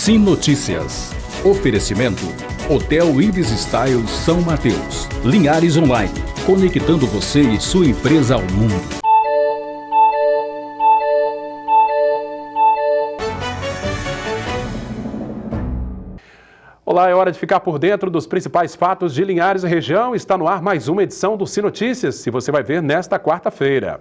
Sim Notícias. Oferecimento: Hotel Ibis Style São Mateus. Linhares Online, conectando você e sua empresa ao mundo. Olá, é hora de ficar por dentro dos principais fatos de Linhares e região. Está no ar mais uma edição do Sim Notícias, e você vai ver nesta quarta-feira.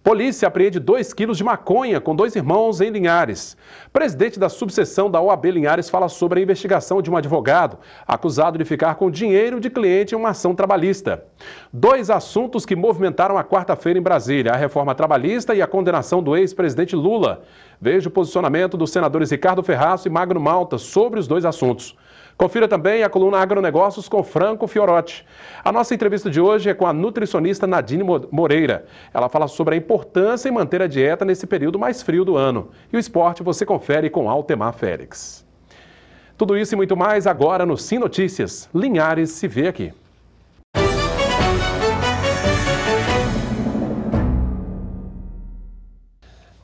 Polícia apreende 2 quilos de maconha com 2 irmãos em Linhares. Presidente da subseção da OAB Linhares fala sobre a investigação de um advogado acusado de ficar com dinheiro de cliente em uma ação trabalhista. 2 assuntos que movimentaram a quarta-feira em Brasília: a reforma trabalhista e a condenação do ex-presidente Lula. Veja o posicionamento dos senadores Ricardo Ferraz e Magno Malta sobre os 2 assuntos. Confira também a coluna Agronegócios com Franco Fiorotti. A nossa entrevista de hoje é com a nutricionista Nadine Moreira. Ela fala sobre a importância em manter a dieta nesse período mais frio do ano. E o esporte você confere com Altemar Félix. Tudo isso e muito mais agora no Sim Notícias. Linhares se vê aqui.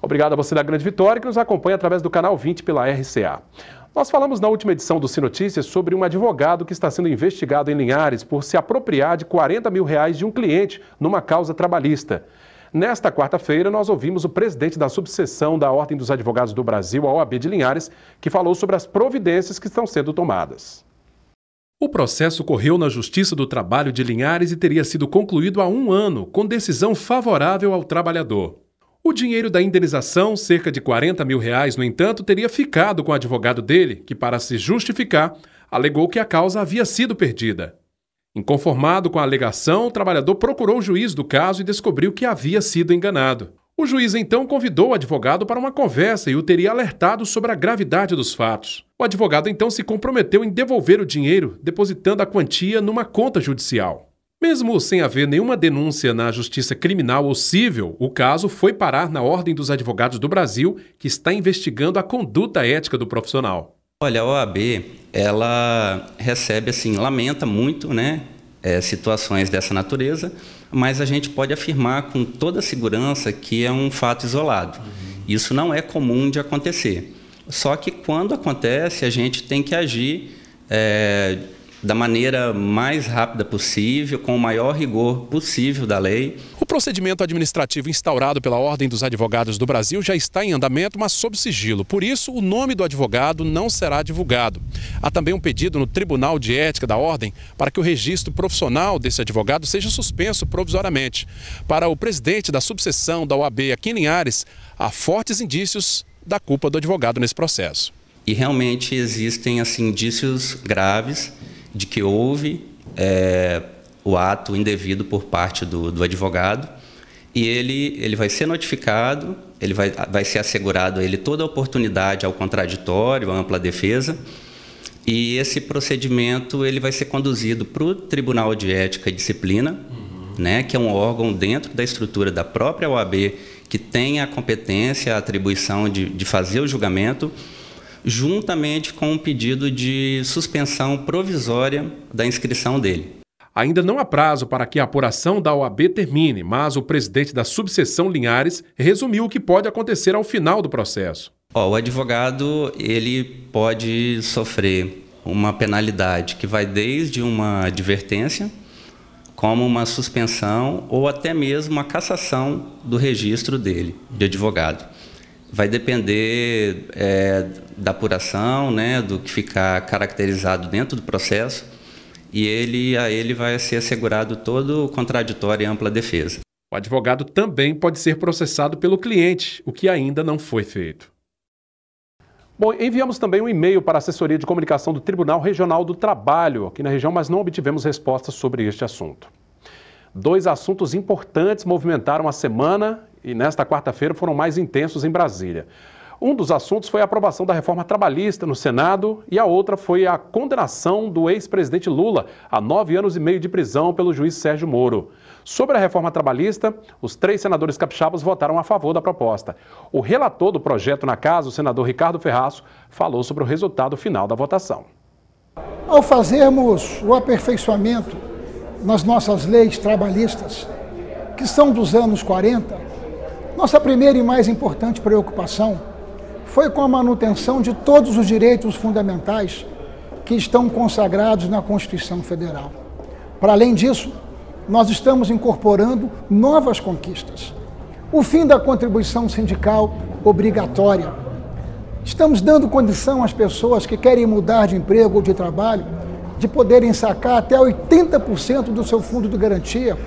Obrigado a você da Grande Vitória que nos acompanha através do canal 20 pela RCA. Nós falamos na última edição do Sim Notícias sobre um advogado que está sendo investigado em Linhares por se apropriar de R$40 mil de um cliente numa causa trabalhista. Nesta quarta-feira, nós ouvimos o presidente da subseção da Ordem dos Advogados do Brasil, a OAB de Linhares, que falou sobre as providências que estão sendo tomadas. O processo correu na Justiça do Trabalho de Linhares e teria sido concluído há 1 ano, com decisão favorável ao trabalhador. O dinheiro da indenização, cerca de R$40 mil, no entanto, teria ficado com o advogado dele, que, para se justificar, alegou que a causa havia sido perdida. Inconformado com a alegação, o trabalhador procurou o juiz do caso e descobriu que havia sido enganado. O juiz, então, convidou o advogado para uma conversa e o teria alertado sobre a gravidade dos fatos. O advogado, então, se comprometeu em devolver o dinheiro, depositando a quantia numa conta judicial. Mesmo sem haver nenhuma denúncia na Justiça Criminal ou Civil, o caso foi parar na Ordem dos Advogados do Brasil, que está investigando a conduta ética do profissional. Olha, a OAB, ela recebe, lamenta muito, situações dessa natureza, mas a gente pode afirmar com toda segurança que é um fato isolado. Isso não é comum de acontecer. Só que quando acontece, a gente tem que agir da maneira mais rápida possível, com o maior rigor possível da lei. O procedimento administrativo instaurado pela Ordem dos Advogados do Brasil já está em andamento, mas sob sigilo. Por isso, o nome do advogado não será divulgado. Há também um pedido no Tribunal de Ética da Ordem para que o registro profissional desse advogado seja suspenso provisoriamente. Para o presidente da subseção da OAB aqui em Linhares, há fortes indícios da culpa do advogado nesse processo. E realmente existem indícios graves de que houve o ato indevido por parte do advogado, e ele vai ser notificado, ele vai ser assegurado a ele toda a oportunidade ao contraditório, à ampla defesa, e esse procedimento ele vai ser conduzido para o Tribunal de Ética e Disciplina, que é um órgão dentro da estrutura da própria OAB, que tem a competência, a atribuição de fazer o julgamento, juntamente com um pedido de suspensão provisória da inscrição dele. Ainda não há prazo para que a apuração da OAB termine, mas o presidente da subseção Linhares resumiu o que pode acontecer ao final do processo. O advogado ele pode sofrer uma penalidade que vai desde uma advertência, como uma suspensão ou até mesmo uma cassação do registro dele, de advogado. Vai depender da apuração, do que ficar caracterizado dentro do processo, e a ele vai ser assegurado todo o contraditório e ampla defesa. O advogado também pode ser processado pelo cliente, o que ainda não foi feito. Bom, enviamos também um e-mail para a assessoria de comunicação do Tribunal Regional do Trabalho aqui na região, mas não obtivemos respostas sobre este assunto. 2 assuntos importantes movimentaram a semana e nesta quarta-feira foram mais intensos em Brasília. Um dos assuntos foi a aprovação da reforma trabalhista no Senado e a outra foi a condenação do ex-presidente Lula a 9 anos e meio de prisão pelo juiz Sérgio Moro. Sobre a reforma trabalhista, os 3 senadores capixabas votaram a favor da proposta. O relator do projeto na casa, o senador Ricardo Ferraz, falou sobre o resultado final da votação. Ao fazermos o aperfeiçoamento nas nossas leis trabalhistas, que são dos anos 40, nossa primeira e mais importante preocupação foi com a manutenção de todos os direitos fundamentais que estão consagrados na Constituição Federal. Para além disso, nós estamos incorporando novas conquistas. O fim da contribuição sindical obrigatória. Estamos dando condição às pessoas que querem mudar de emprego ou de trabalho de poderem sacar até 80% do seu fundo de garantia,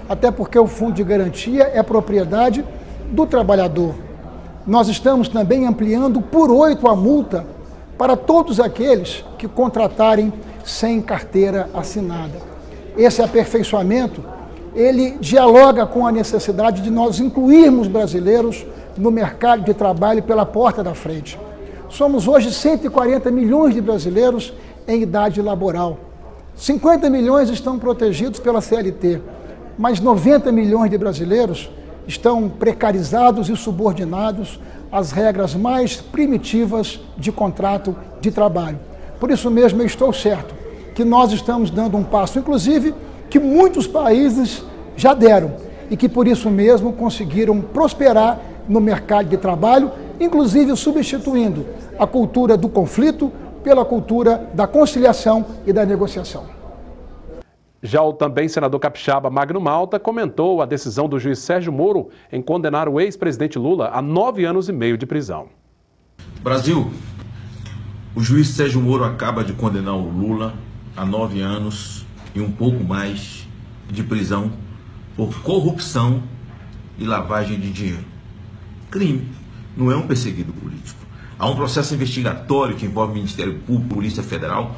até porque o fundo de garantia é propriedade do trabalhador. Nós estamos também ampliando por 8 a multa para todos aqueles que contratarem sem carteira assinada. Esse aperfeiçoamento, ele dialoga com a necessidade de nós incluirmos brasileiros no mercado de trabalho pela porta da frente. Somos hoje 140 milhões de brasileiros em idade laboral. 50 milhões estão protegidos pela CLT, mas 90 milhões de brasileiros estão precarizados e subordinados às regras mais primitivas de contrato de trabalho. Por isso mesmo eu estou certo que nós estamos dando um passo, inclusive, que muitos países já deram e que por isso mesmo conseguiram prosperar no mercado de trabalho, inclusive substituindo a cultura do conflito pela cultura da conciliação e da negociação. Já o também senador capixaba Magno Malta comentou a decisão do juiz Sérgio Moro em condenar o ex-presidente Lula a 9 anos e meio de prisão. Brasil, o juiz Sérgio Moro acaba de condenar o Lula a 9 anos e um pouco mais de prisão por corrupção e lavagem de dinheiro. Crime, não é um perseguido político. Há um processo investigatório que envolve o Ministério Público, Polícia Federal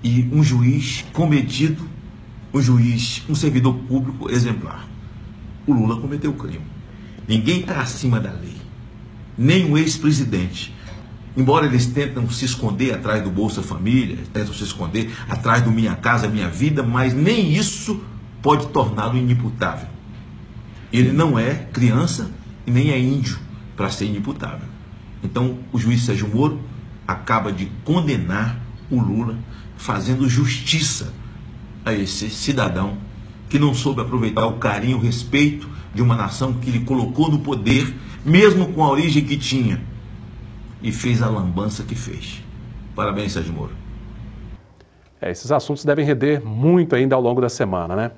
e um juiz comedido, um servidor público exemplar. O Lula cometeu crime. Ninguém está acima da lei, nem o ex-presidente. Embora eles tentam se esconder atrás do Bolsa Família, tentam se esconder atrás do Minha Casa Minha Vida, mas nem isso pode torná-lo inimputável. Ele não é criança e nem é índio para ser inimputável. Então, o juiz Sérgio Moro acaba de condenar o Lula, fazendo justiça a esse cidadão que não soube aproveitar o carinho, o respeito de uma nação que lhe colocou no poder, mesmo com a origem que tinha, e fez a lambança que fez. Parabéns, Sérgio Moro. Esses assuntos devem render muito ainda ao longo da semana, né?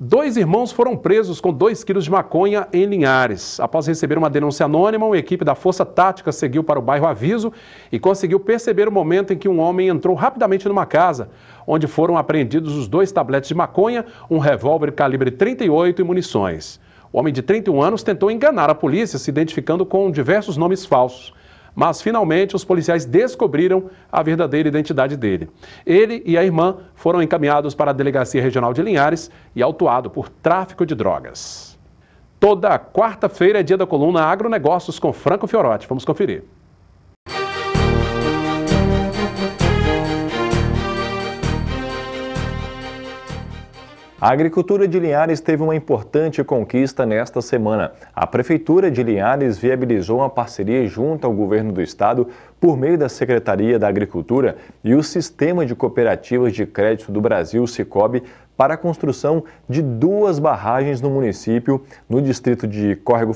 2 irmãos foram presos com 2 quilos de maconha em Linhares. Após receber uma denúncia anônima, uma equipe da Força Tática seguiu para o bairro Aviso e conseguiu perceber o momento em que um homem entrou rapidamente numa casa, onde foram apreendidos os 2 tabletes de maconha, um revólver calibre 38 e munições. O homem de 31 anos tentou enganar a polícia, se identificando com diversos nomes falsos. Mas, finalmente, os policiais descobriram a verdadeira identidade dele. Ele e a irmã foram encaminhados para a Delegacia Regional de Linhares e autuado por tráfico de drogas. Toda quarta-feira é dia da coluna Agronegócios com Franco Fiorotti. Vamos conferir. A agricultura de Linhares teve uma importante conquista nesta semana. A Prefeitura de Linhares viabilizou uma parceria junto ao Governo do Estado por meio da Secretaria da Agricultura e o Sistema de Cooperativas de Crédito do Brasil, Sicob, para a construção de 2 barragens no município, no distrito de Córrego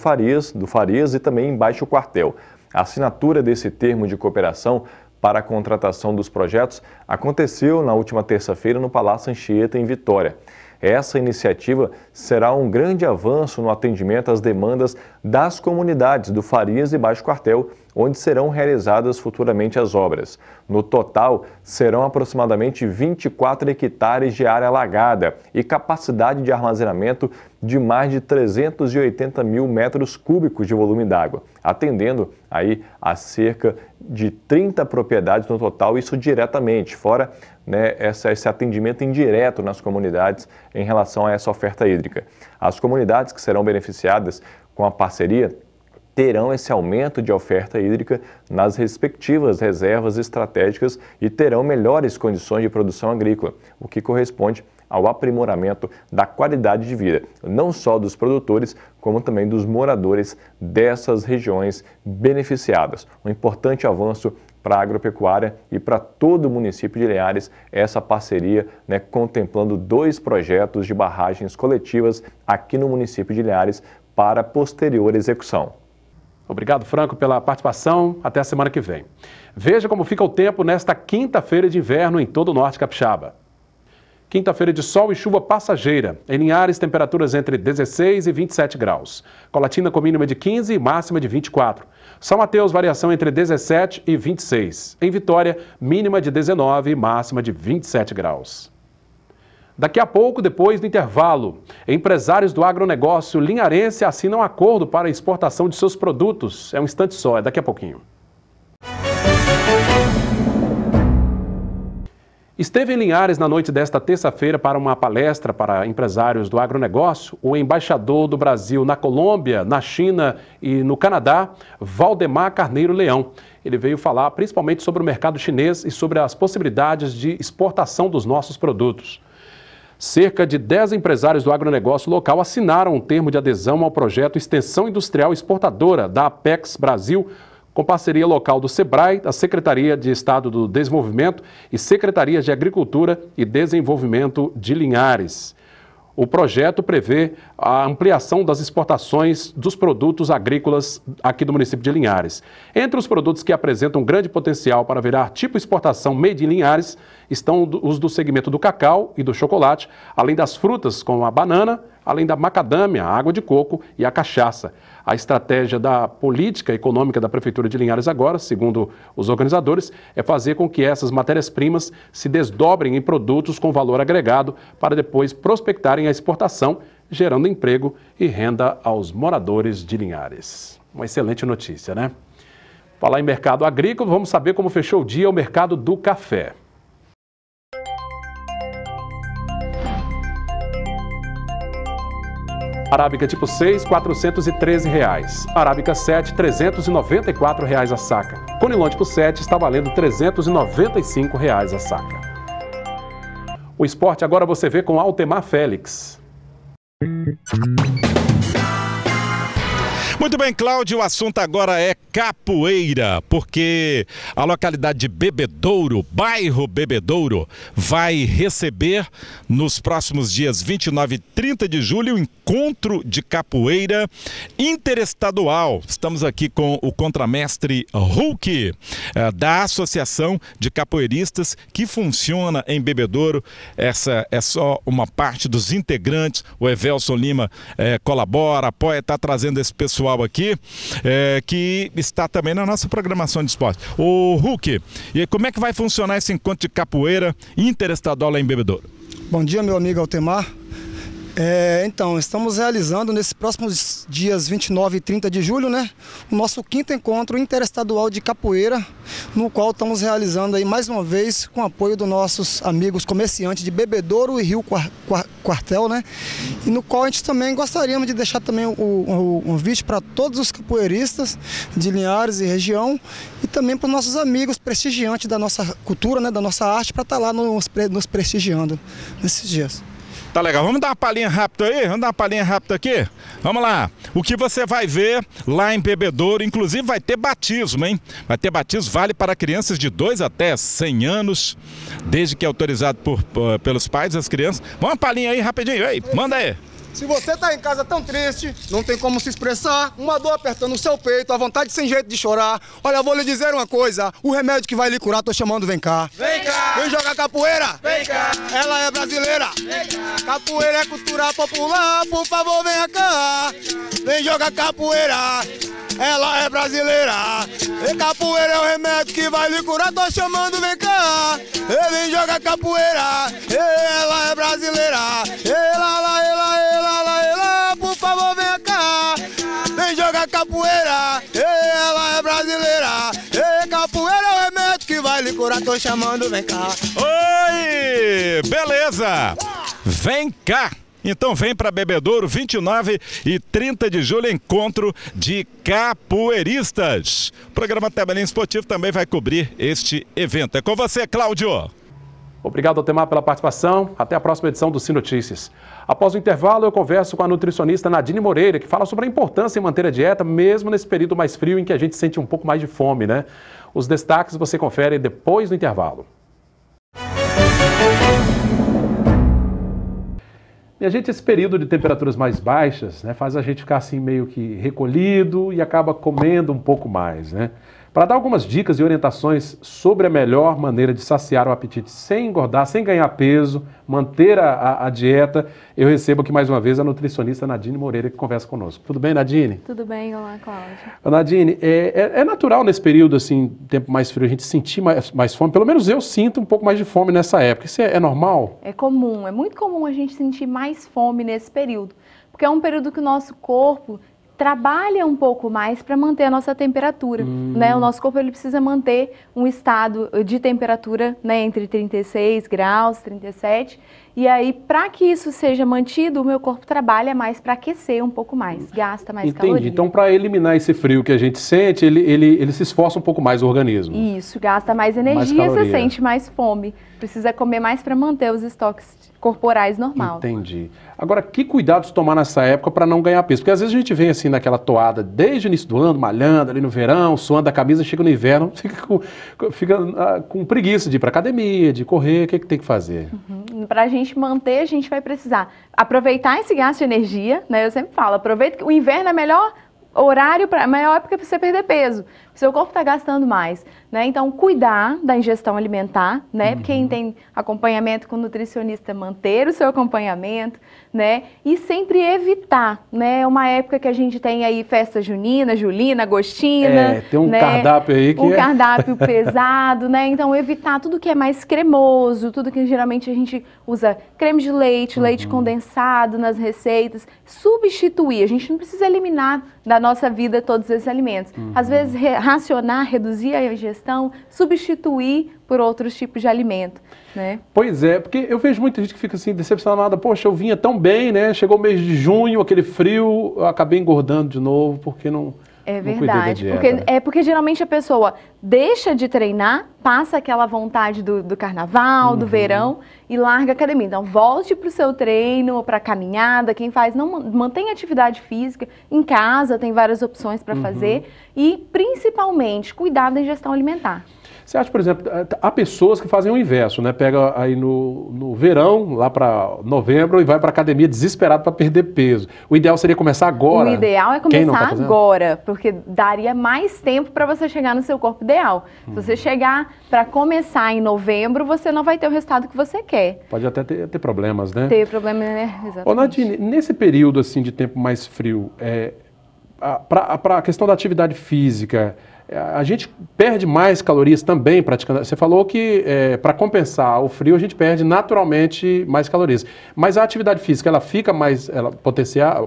do Farias e também em Baixo Quartel. A assinatura desse termo de cooperação para a contratação dos projetos aconteceu na última terça-feira no Palácio Anchieta, em Vitória. Essa iniciativa será um grande avanço no atendimento às demandas das comunidades do Farias e Baixo Quartel, onde serão realizadas futuramente as obras. No total, serão aproximadamente 24 hectares de área alagada e capacidade de armazenamento de mais de 380 mil metros cúbicos de volume d'água, atendendo aí a cerca de 30 propriedades no total, isso diretamente, fora esse atendimento indireto nas comunidades em relação a essa oferta hídrica. As comunidades que serão beneficiadas com a parceria terão esse aumento de oferta hídrica nas respectivas reservas estratégicas e terão melhores condições de produção agrícola, o que corresponde ao aprimoramento da qualidade de vida, não só dos produtores, como também dos moradores dessas regiões beneficiadas. Um importante avanço para a agropecuária e para todo o município de Linhares, essa parceria, contemplando 2 projetos de barragens coletivas aqui no município de Linhares para posterior execução. Obrigado, Franco, pela participação. Até a semana que vem. Veja como fica o tempo nesta quinta-feira de inverno em todo o norte capixaba. Quinta-feira de sol e chuva passageira. Em Linhares, temperaturas entre 16 e 27 graus. Colatina com mínima de 15 e máxima de 24. São Mateus, variação entre 17 e 26. Em Vitória, mínima de 19 e máxima de 27 graus. Daqui a pouco, depois do intervalo, empresários do agronegócio linharense assinam acordo para a exportação de seus produtos. É um instante só, é daqui a pouquinho. Esteve em Linhares na noite desta terça-feira para uma palestra para empresários do agronegócio o embaixador do Brasil na Colômbia, na China e no Canadá, Valdemar Carneiro Leão. Ele veio falar principalmente sobre o mercado chinês e sobre as possibilidades de exportação dos nossos produtos. Cerca de 10 empresários do agronegócio local assinaram um termo de adesão ao projeto Extensão Industrial Exportadora da Apex Brasil, com parceria local do SEBRAE, da Secretaria de Estado do Desenvolvimento e Secretarias de Agricultura e Desenvolvimento de Linhares. O projeto prevê a ampliação das exportações dos produtos agrícolas aqui do município de Linhares. Entre os produtos que apresentam grande potencial para virar tipo exportação made in Linhares estão os do segmento do cacau e do chocolate, além das frutas como a banana, além da macadâmia, a água de coco e a cachaça. A estratégia da política econômica da Prefeitura de Linhares agora, segundo os organizadores, é fazer com que essas matérias-primas se desdobrem em produtos com valor agregado para depois prospectarem a exportação, gerando emprego e renda aos moradores de Linhares. Uma excelente notícia, né? Falar em mercado agrícola, vamos saber como fechou o dia o mercado do café. Arábica tipo 6, R$ 413. Arábica 7, R$ 394 a saca. Conilon tipo 7 está valendo R$ 395 a saca. O esporte agora você vê com Altemar Félix. Muito bem, Cláudio, o assunto agora é capoeira, porque a localidade de Bebedouro, bairro Bebedouro, vai receber nos próximos dias 29 e 30 de julho o encontro de capoeira interestadual. Estamos aqui com o contramestre Hulk, da Associação de Capoeiristas, que funciona em Bebedouro. Essa é só uma parte dos integrantes. O Evelson Lima colabora, apoia, está trazendo esse pessoal aqui, que está também na nossa programação de esporte. O Hulk, e como é que vai funcionar esse encontro de capoeira interestadual lá em Bebedouro? Bom dia, meu amigo Altemar. Então, estamos realizando nesses próximos dias 29 e 30 de julho, né, o nosso 5º encontro interestadual de capoeira, no qual estamos realizando aí mais uma vez com o apoio dos nossos amigos comerciantes de Bebedouro e Rio Quartel, né, e no qual a gente também gostaríamos de deixar também um convite para todos os capoeiristas de Linhares e região e também para os nossos amigos prestigiantes da nossa cultura, né, da nossa arte, para estar lá nos prestigiando nesses dias. Tá legal, vamos dar uma palhinha rápida aí? Vamos dar uma palhinha rápida aqui? Vamos lá, o que você vai ver lá em Bebedouro, inclusive vai ter batismo, hein? Vai ter batismo, vale para crianças de 2 até 100 anos, desde que é autorizado pelos pais das crianças. Vamos uma palhinha aí rapidinho, ei, manda aí. Se você está em casa tão triste, não tem como se expressar, uma dor apertando o seu peito, a vontade sem jeito de chorar, olha, eu vou lhe dizer uma coisa, o remédio que vai lhe curar, tô chamando, vem cá. Vem cá! Vem jogar capoeira! Vem cá! Ela é brasileira! Vem cá! Capoeira é cultura popular, por favor, venha cá! Vem jogar capoeira! Ela é brasileira! E capoeira é o remédio que vai lhe curar, tô chamando, vem cá! Vem jogar capoeira! Ela é brasileira! Por favor, vem cá! Vem jogar capoeira! Ela é brasileira! Capoeira é o remédio que vai lhe curar, tô chamando, vem cá! Oi! Beleza! Vem cá! Então vem para Bebedouro, 29 e 30 de julho, encontro de capoeiristas. O programa Tabelinha Esportivo também vai cobrir este evento. É com você, Cláudio. Obrigado, Altemar, pela participação. Até a próxima edição do Sinotícias. Após o intervalo, eu converso com a nutricionista Nadine Moreira, que fala sobre a importância em manter a dieta, mesmo nesse período mais frio em que a gente sente um pouco mais de fome, né? Os destaques você confere depois do intervalo. E a gente, esse período de temperaturas mais baixas, né, faz a gente ficar assim meio que recolhido e acaba comendo um pouco mais, né? Para dar algumas dicas e orientações sobre a melhor maneira de saciar o apetite sem engordar, sem ganhar peso, manter a dieta, eu recebo aqui mais uma vez a nutricionista Nadine Moreira, que conversa conosco. Tudo bem, Nadine? Tudo bem, olá, Cláudia. Nadine, é natural nesse período, assim, tempo mais frio, a gente sentir mais fome? Pelo menos eu sinto um pouco mais de fome nessa época. Isso é normal? É comum, é muito comum a gente sentir mais fome nesse período, porque é um período que o nosso corpo trabalha um pouco mais para manter a nossa temperatura, né? O nosso corpo ele precisa manter um estado de temperatura, né, entre 36 graus, 37, e aí para que isso seja mantido, o meu corpo trabalha mais para aquecer um pouco mais, gasta mais calorias. Então para eliminar esse frio que a gente sente, ele se esforça um pouco mais o organismo. Isso, gasta mais energia, você sente mais fome, precisa comer mais para manter os estoques corporais normal. Entendi. Agora, que cuidados tomar nessa época para não ganhar peso? Porque às vezes a gente vem assim naquela toada desde o início do ano, malhando ali no verão, suando a camisa, chega no inverno, fica com preguiça de ir para academia, de correr, o que tem que fazer? Para a gente manter, a gente vai precisar aproveitar esse gasto de energia, né? Eu sempre falo, aproveita que o inverno é melhor horário, a maior época para você perder peso. Seu corpo está gastando mais, né? Então, cuidar da ingestão alimentar, né? Quem tem acompanhamento com nutricionista, manter o seu acompanhamento, né? E sempre evitar, né? É uma época que a gente tem aí festa junina, julina, agostina. Tem um cardápio aí que cardápio pesado, né? Então, evitar tudo que é mais cremoso, tudo que geralmente a gente usa creme de leite, leite condensado nas receitas. Substituir, a gente não precisa eliminar da nossa vida todos esses alimentos. Às vezes, racionar, reduzir a ingestão, substituir por outros tipos de alimento, né? Pois é, porque eu vejo muita gente que fica assim decepcionada, poxa, eu vinha tão bem, né? Chegou o mês de junho, aquele frio, eu acabei engordando de novo, porque não... É verdade, porque geralmente a pessoa deixa de treinar, passa aquela vontade do carnaval, do verão e larga a academia. Então volte para o seu treino, para a caminhada, quem faz, não mantém atividade física, em casa tem várias opções para fazer e principalmente cuidar da ingestão alimentar. Você acha, por exemplo, há pessoas que fazem o inverso, né? Pega aí no verão, lá para novembro, e vai para a academia desesperado para perder peso. O ideal seria começar agora? O ideal é começar agora, porque daria mais tempo para você chegar no seu corpo ideal. Se você chegar para começar em novembro, você não vai ter o resultado que você quer. Pode até ter problemas, né? Ter problema, né? Exatamente. Ô, Nadine, nesse período assim, de tempo mais frio, para a questão da atividade física, a gente perde mais calorias também praticando. Você falou que para compensar o frio a gente perde naturalmente mais calorias. Mas a atividade física, ela fica mais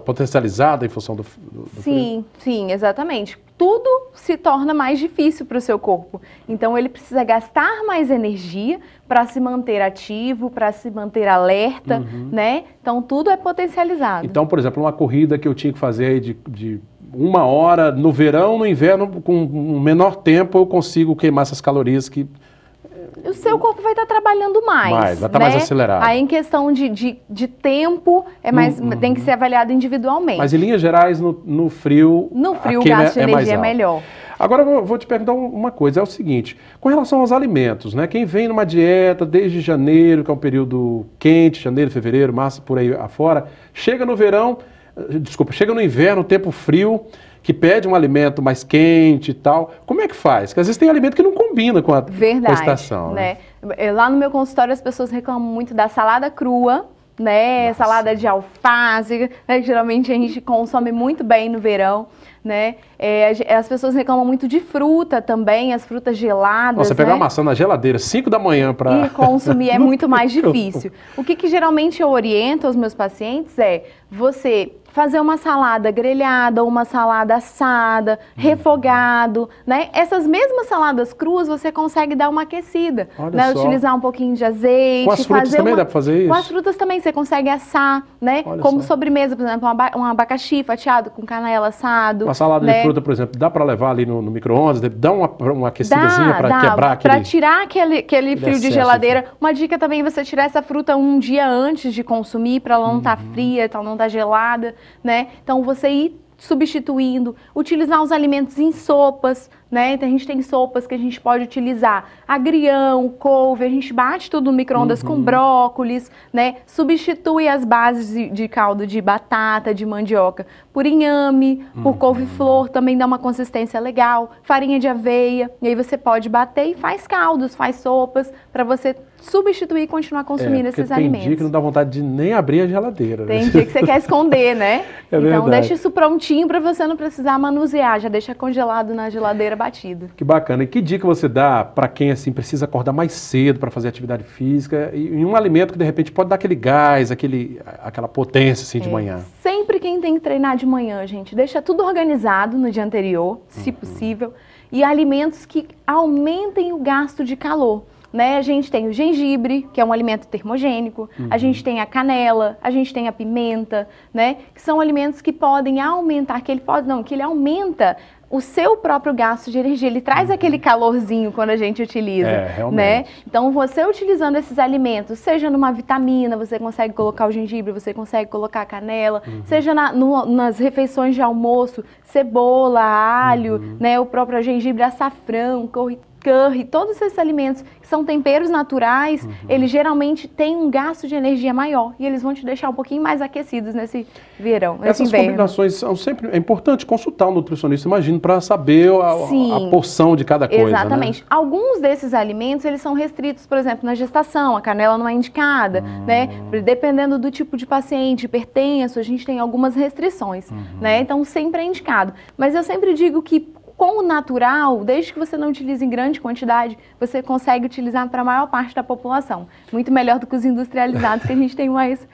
potencializada em função do frio? Sim, exatamente. Tudo se torna mais difícil para o seu corpo. Então ele precisa gastar mais energia para se manter ativo, para se manter alerta, né? Então tudo é potencializado. Então, por exemplo, uma corrida que eu tinha que fazer aí de 1 hora no verão, no inverno, com um menor tempo eu consigo queimar essas calorias que... O seu corpo vai estar trabalhando mais. Vai estar mais acelerado. Aí em questão de tempo, tem que ser avaliado individualmente. Mas em linhas gerais, no frio... No frio o gasto de energia é melhor. Agora eu vou te perguntar uma coisa, é o seguinte, com relação aos alimentos, né? Quem vem numa dieta desde janeiro, que é um período quente, janeiro, fevereiro, março, por aí afora, chega no verão... chega no inverno, tempo frio, que pede um alimento mais quente e tal. Como é que faz? Porque às vezes tem alimento que não combina com a estação. Né? Lá no meu consultório as pessoas reclamam muito da salada crua, né? Nossa. Salada de alface, né? Que geralmente a gente consome muito bem no verão. Né? As pessoas reclamam muito de fruta também, as frutas geladas. Você pegar uma maçã na geladeira, 5 da manhã para... E consumir é muito mais difícil. O que geralmente eu oriento aos meus pacientes é você fazer uma salada grelhada ou uma salada assada, refogado, né? Essas mesmas saladas cruas você consegue dar uma aquecida, né? Utilizar um pouquinho de azeite. Com as frutas também dá para fazer isso? Com as frutas também você consegue assar, né? Como sobremesa, por exemplo, um abacaxi fatiado com canela assado. Uma salada de fruta, por exemplo, dá para levar ali no micro-ondas? Dá uma aquecidazinha para quebrar aquele... Para tirar aquele frio de geladeira. Uma dica também é você tirar essa fruta um dia antes de consumir, para ela não estar fria, para ela não estar gelada, né? Então você ir substituindo, utilizar os alimentos em sopas, né? Então a gente tem sopas que a gente pode utilizar agrião, couve, a gente bate tudo no micro-ondas com brócolis, né? Substitui as bases de caldo de batata, de mandioca por inhame, por couve-flor, também dá uma consistência legal, farinha de aveia, e aí você pode bater e faz caldos, faz sopas, para você substituir e continuar consumindo esses alimentos. Tem dia que não dá vontade de nem abrir a geladeira. Tem dia que você quer esconder, né? Então verdade. Deixa isso prontinho para você não precisar manusear, já deixa congelado na geladeira batido. Que bacana. E que dica você dá para quem assim precisa acordar mais cedo para fazer atividade física e um alimento que de repente pode dar aquele gás, aquela potência assim de manhã? Sempre quem tem que treinar de manhã, gente, deixa tudo organizado no dia anterior, se possível, e alimentos que aumentem o gasto de calor. Né? A gente tem o gengibre, que é um alimento termogênico, a gente tem a canela, a gente tem a pimenta, né? Que são alimentos que podem aumentar, que ele aumenta o seu próprio gasto de energia, ele traz aquele calorzinho quando a gente utiliza, né? Então, você utilizando esses alimentos, seja numa vitamina, você consegue colocar o gengibre, você consegue colocar a canela, seja nas refeições de almoço, cebola, alho, né? O próprio gengibre, açafrão, curry, todos esses alimentos que são temperos naturais, eles geralmente têm um gasto de energia maior e eles vão te deixar um pouquinho mais aquecidos nesse verão, nesse inverno. Essas combinações são sempre... É importante consultar um nutricionista, imagino, para saber a porção de cada coisa, exatamente. Né? Alguns desses alimentos, eles são restritos, por exemplo, na gestação, a canela não é indicada, né? Dependendo do tipo de paciente, hipertenso, a gente tem algumas restrições, né? Então, sempre é indicado. Mas eu sempre digo que com o natural, desde que você não utilize em grande quantidade, você consegue utilizar para a maior parte da população. Muito melhor do que os industrializados, que a gente tem mais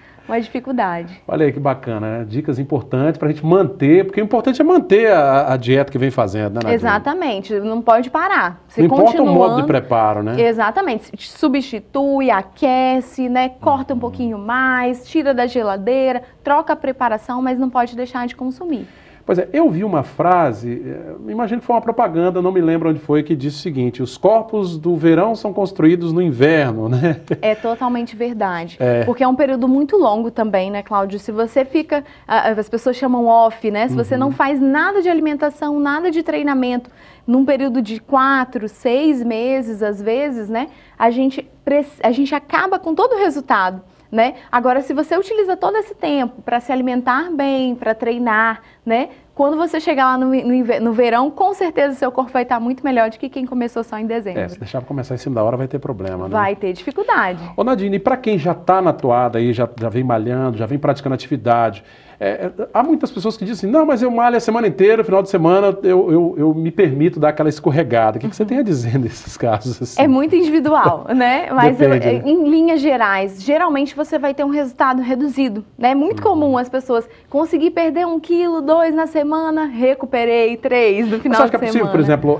dificuldade. Olha aí que bacana, né? Dicas importantes para a gente manter, porque o importante é manter a dieta que vem fazendo, né, Nadine? Exatamente, não pode parar. Não importa o modo de preparo, né? Exatamente, substitui, aquece, né? Corta um pouquinho mais, tira da geladeira, troca a preparação, mas não pode deixar de consumir. Pois é, eu vi uma frase, imagino que foi uma propaganda, não me lembro onde foi, que disse o seguinte: os corpos do verão são construídos no inverno, né? É totalmente verdade, porque é um período muito longo também, né, Cláudio? Se você fica, as pessoas chamam off, né? Se você não faz nada de alimentação, nada de treinamento, num período de 4, 6 meses, às vezes, né? A gente acaba com todo o resultado. Né? Agora, se você utiliza todo esse tempo para se alimentar bem, para treinar, né? Quando você chegar lá no verão, com certeza seu corpo vai estar muito melhor do que quem começou só em dezembro. Se deixar para começar em cima da hora vai ter problema, né? Vai ter dificuldade. Ô Nadine, e para quem já está na toada aí, já vem malhando, já vem praticando atividade, há muitas pessoas que dizem, não, mas eu malho a semana inteira, no final de semana eu me permito dar aquela escorregada. O que você tem a dizer nesses casos? Assim? É muito individual, né? Mas Depende, né? Em linhas gerais, geralmente você vai ter um resultado reduzido. Né? É muito comum as pessoas conseguir perder 1 quilo, 2 na semana, recuperei 3 no final de semana. Você acha que é possível, por exemplo,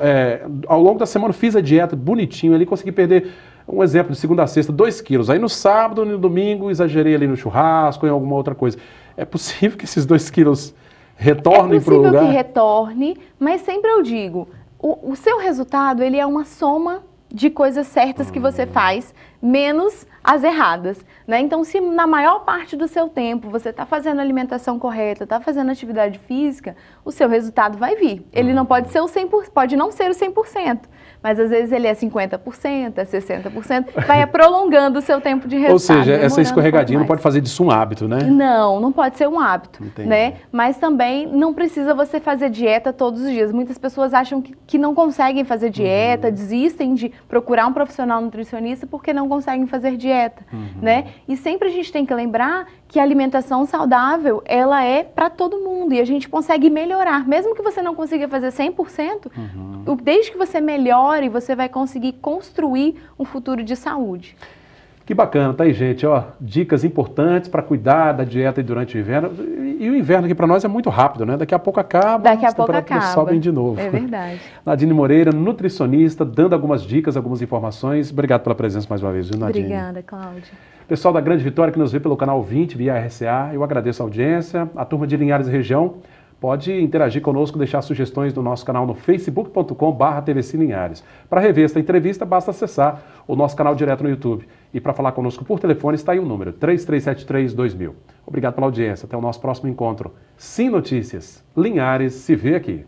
ao longo da semana eu fiz a dieta bonitinho ali, consegui perder, um exemplo, de segunda a sexta, 2 quilos. Aí no sábado, no domingo, exagerei ali no churrasco, em alguma outra coisa. É possível que esses 2 quilos retornem para o lugar? É possível que retorne, mas sempre eu digo, o seu resultado, ele é uma soma de coisas certas que você faz, menos as erradas, né? Então, se na maior parte do seu tempo você está fazendo a alimentação correta, está fazendo atividade física, o seu resultado vai vir. Ele não pode ser o 100%, pode não ser o 100%, mas às vezes ele é 50%, é 60%, vai prolongando o seu tempo de resultado. Ou seja, essa escorregadinha não pode fazer disso um hábito, né? Não pode ser um hábito, Entendi. né? Mas também não precisa você fazer dieta todos os dias. Muitas pessoas acham que não conseguem fazer dieta, desistem de procurar um profissional nutricionista porque não conseguem fazer dieta, né? E sempre a gente tem que lembrar que a alimentação saudável, ela é para todo mundo e a gente consegue melhorar. Mesmo que você não consiga fazer 100%, desde que você melhore, você vai conseguir construir um futuro de saúde. Que bacana, tá aí, gente, ó, dicas importantes para cuidar da dieta durante o inverno. E o inverno aqui para nós é muito rápido, né? Daqui a pouco acaba, as temperaturas sobem de novo. É verdade. Nadine Moreira, nutricionista, dando algumas dicas, algumas informações. Obrigado pela presença mais uma vez, viu, Nadine? Obrigada, Cláudia. Pessoal da Grande Vitória que nos vê pelo canal 20 via RCA, eu agradeço a audiência. A turma de Linhares e região pode interagir conosco, deixar sugestões no nosso canal no facebook.com/TVC Linhares. Para rever esta entrevista, basta acessar o nosso canal direto no YouTube. E para falar conosco por telefone, está aí o número 3373-2000. Obrigado pela audiência. Até o nosso próximo encontro. Sim Notícias. Linhares se vê aqui.